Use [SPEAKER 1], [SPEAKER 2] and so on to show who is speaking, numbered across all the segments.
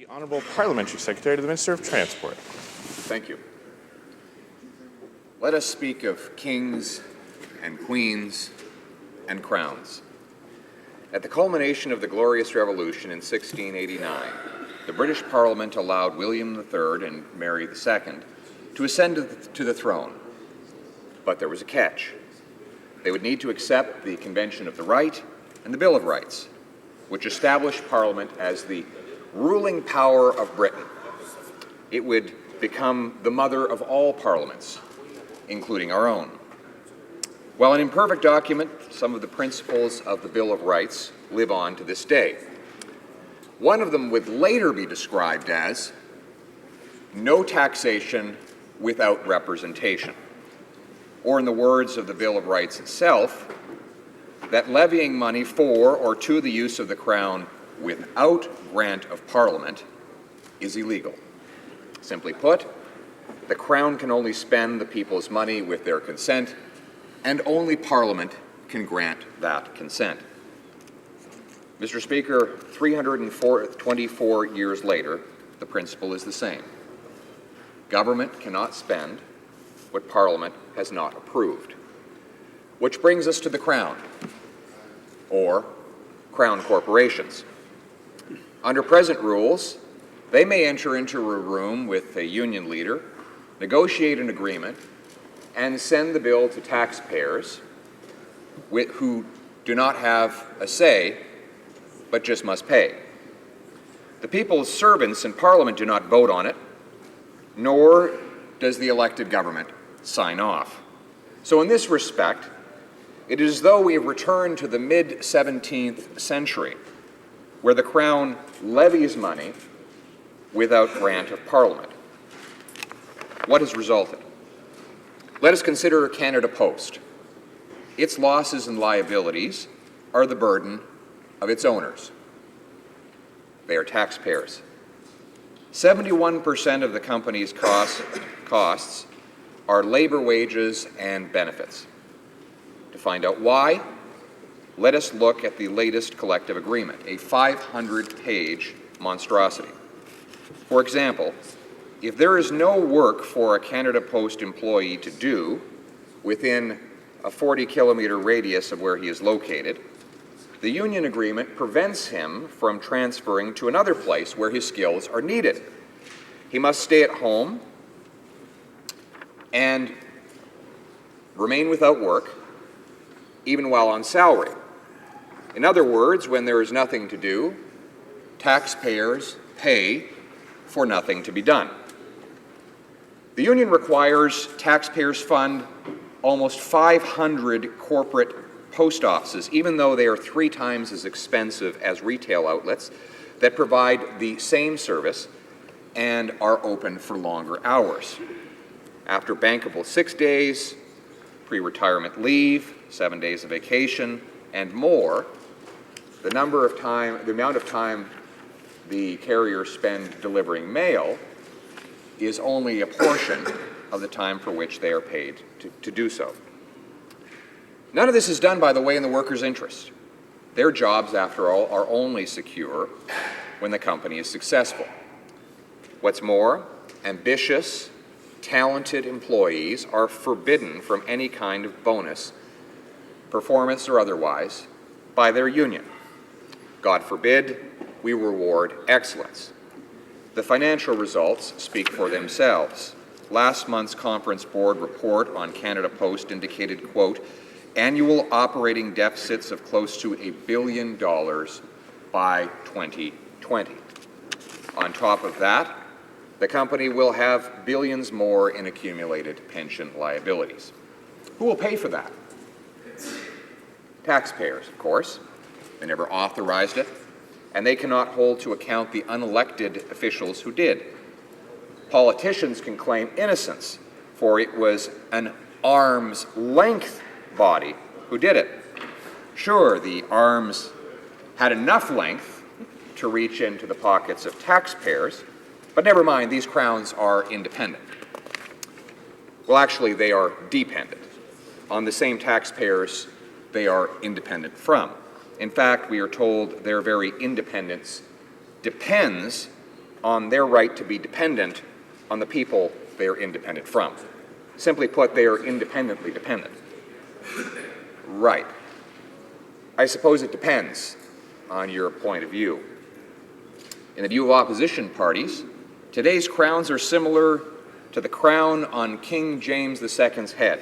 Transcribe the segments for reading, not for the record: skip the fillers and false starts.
[SPEAKER 1] The Honourable Parliamentary Secretary to the Minister of Transport.
[SPEAKER 2] Thank you. Let us speak of kings and queens and crowns. At the culmination of the Glorious Revolution in 1689, the British Parliament allowed William III and Mary II to ascend to the throne. But there was a catch. They would need to accept the Convention of the Right and the Bill of Rights, which established Parliament as the ruling power of Britain. It would become the mother of all parliaments, including our own. While an imperfect document, some of the principles of the Bill of Rights live on to this day. One of them would later be described as no taxation without representation, or in the words of the Bill of Rights itself, that levying money for or to the use of the Crown without grant of Parliament is illegal. Simply put, the Crown can only spend the people's money with their consent, and only Parliament can grant that consent. Mr. Speaker, 324 years later, the principle is the same. Government cannot spend what Parliament has not approved. Which brings us to the Crown, or Crown corporations. Under present rules, they may enter into a room with a union leader, negotiate an agreement, and send the bill to taxpayers who do not have a say, but just must pay. The people's servants in Parliament do not vote on it, nor does the elected government sign off. So in this respect, it is as though we have returned to the mid-17th century, where the Crown levies money without grant of Parliament. What has resulted? Let us consider Canada Post. Its losses and liabilities are the burden of its owners. They are taxpayers. 71% of the company's costs are labor wages and benefits. To find out why, let us look at the latest collective agreement, a 500-page monstrosity. For example, if there is no work for a Canada Post employee to do within a 40-kilometer radius of where he is located, the union agreement prevents him from transferring to another place where his skills are needed. He must stay at home and remain without work, even while on salary. In other words, when there is nothing to do, taxpayers pay for nothing to be done. The union requires taxpayers fund almost 500 corporate post offices, even though they are 3 times as expensive as retail outlets that provide the same service and are open for longer hours. After bankable 6 days, pre-retirement leave, 7 days of vacation, and more, the amount of time the carriers spend delivering mail is only a portion of the time for which they are paid to do so. None of this is done, by the way, in the workers' interest. Their jobs, after all, are only secure when the company is successful. What's more, ambitious, talented employees are forbidden from any kind of bonus, performance or otherwise, by their union. God forbid we reward excellence. The financial results speak for themselves. Last month's Conference Board report on Canada Post indicated, quote, annual operating deficits of close to $1 billion by 2020. On top of that, the company will have billions more in accumulated pension liabilities. Who will pay for that? Taxpayers, of course. They never authorized it, and they cannot hold to account the unelected officials who did. Politicians can claim innocence, for it was an arm's length body who did it. Sure, the arms had enough length to reach into the pockets of taxpayers, but never mind, these crowns are independent. Well, actually, they are dependent on the same taxpayers they are independent from. In fact, we are told their very independence depends on their right to be dependent on the people they are independent from. Simply put, they are independently dependent. Right. I suppose it depends on your point of view. In the view of opposition parties, today's crowns are similar to the crown on King James II's head.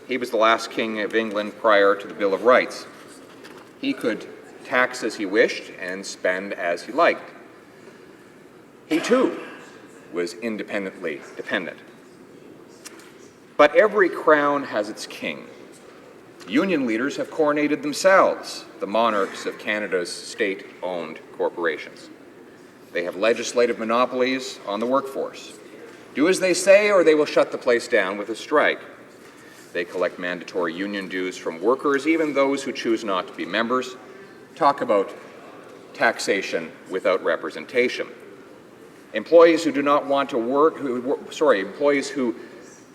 [SPEAKER 2] He was the last king of England prior to the Bill of Rights. He could tax as he wished and spend as he liked. He too was independently dependent. But every crown has its king. Union leaders have coronated themselves the monarchs of Canada's state-owned corporations. They have legislative monopolies on the workforce. Do as they say or they will shut the place down with a strike. They collect mandatory union dues from workers, even those who choose not to be members. Talk about taxation without representation. Employees who do not want to work, employees who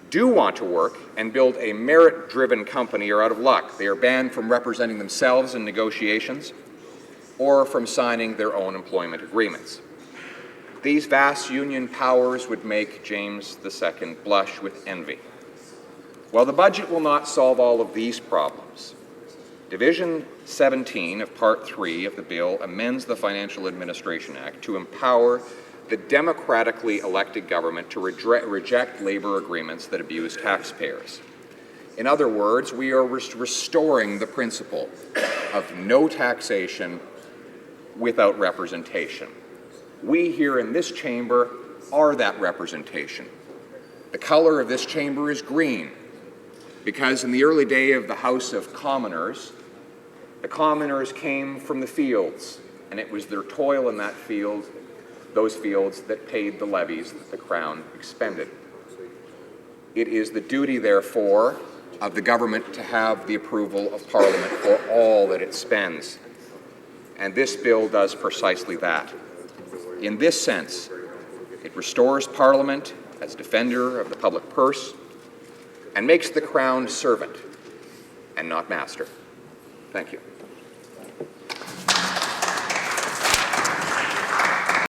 [SPEAKER 2] do want to work and build a merit-driven company are out of luck. They are banned from representing themselves in negotiations or from signing their own employment agreements. These vast union powers would make James II blush with envy. While the budget will not solve all of these problems, Division 17 of Part 3 of the bill amends the Financial Administration Act to empower the democratically elected government to reject labor agreements that abuse taxpayers. In other words, we are restoring the principle of no taxation without representation. We here in this chamber are that representation. The color of this chamber is green because in the early day of the House of Commoners, the commoners came from the fields, and it was their toil in that field, those fields, that paid the levies that the Crown expended. It is the duty, therefore, of the government to have the approval of Parliament for all that it spends. And this bill does precisely that. In this sense, it restores Parliament as defender of the public purse and makes the Crown servant and not master. Thank you.